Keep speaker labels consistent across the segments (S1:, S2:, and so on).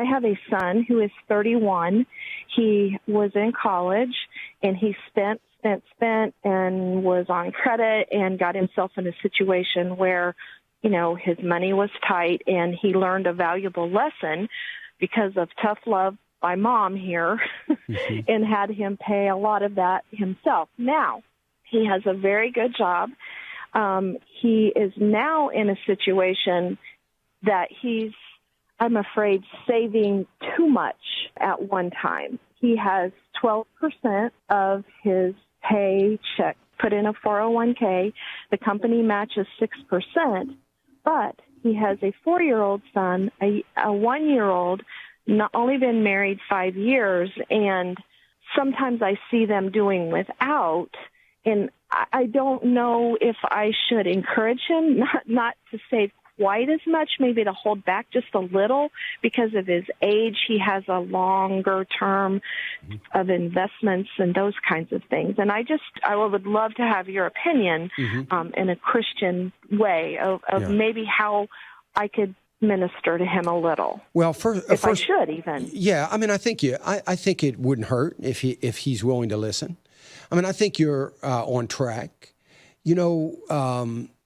S1: have a son who is 31. He was in college, and he spent and was on credit and got himself in a situation where, his money was tight, and he learned a valuable lesson because of tough love by mom here and had him pay a lot of that himself. Now, he has a very good job. He is now in a situation that he's, I'm afraid, saving too much at one time. He has 12% of his paycheck put in a 401k. The company matches 6%, but he has a 4-year-old son, a 1-year-old, not only been married 5 years, and sometimes I see them doing without, and I don't know if I should encourage him not to save quite as much, maybe to hold back just a little because of his age. He has a longer term of investments and those kinds of things. And I would love to have your opinion in a Christian way of maybe how I could minister to him a little.
S2: Well,
S1: if I should even.
S2: Yeah, I mean, I think it wouldn't hurt if he's willing to listen. I mean, I think you're on track.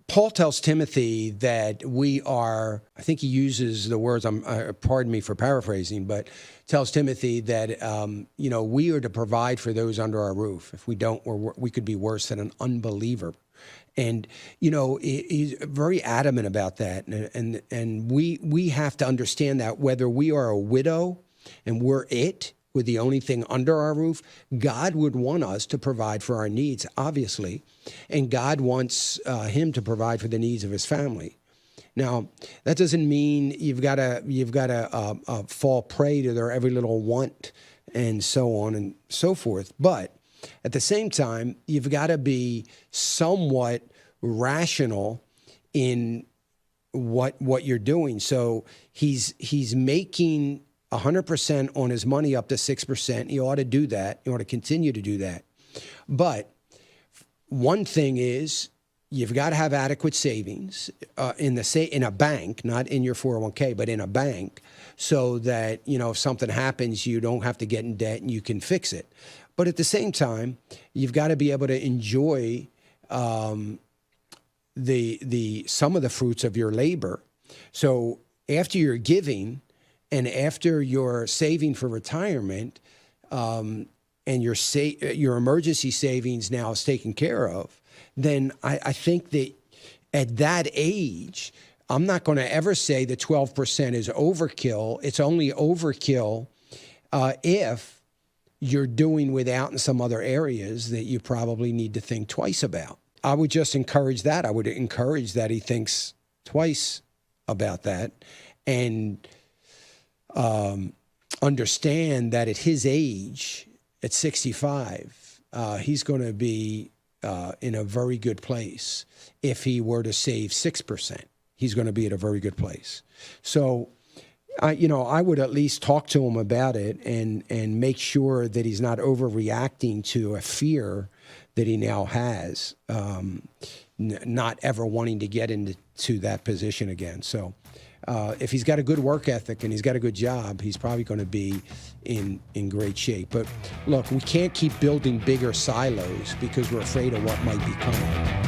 S2: Paul tells Timothy that we are, I think he uses the words, pardon me for paraphrasing, but tells Timothy that, we are to provide for those under our roof. If we don't, we could be worse than an unbeliever. And, he's very adamant about that. And we have to understand that whether we are a widow and we're the only thing under our roof, God would want us to provide for our needs, obviously. And God wants him to provide for the needs of his family. Now, that doesn't mean you've got to fall prey to their every little want and so on and so forth. But at the same time, you've got to be somewhat rational in what you're doing. So he's making 100% on his money up to 6%. He ought to do that. He ought to continue to do that. But one thing is, you've got to have adequate savings in a bank, not in your 401k, but in a bank, so that if something happens, you don't have to get in debt and you can fix it. But at the same time, you've got to be able to enjoy the some of the fruits of your labor. So after you're giving, and after you're saving for retirement, and your emergency savings now is taken care of, then I think that at that age, I'm not going to ever say that 12% is overkill. It's only overkill if you're doing without in some other areas that you probably need to think twice about. I would just encourage that. I would encourage that he thinks twice about that and understand that at his age, at 65, he's going to be in a very good place. If he were to save 6%, he's going to be at a very good place. So, I would at least talk to him about it and make sure that he's not overreacting to a fear that he now has, not ever wanting to get into that position again. So if he's got a good work ethic and he's got a good job, he's probably going to be in great shape. But look, we can't keep building bigger silos because we're afraid of what might be coming.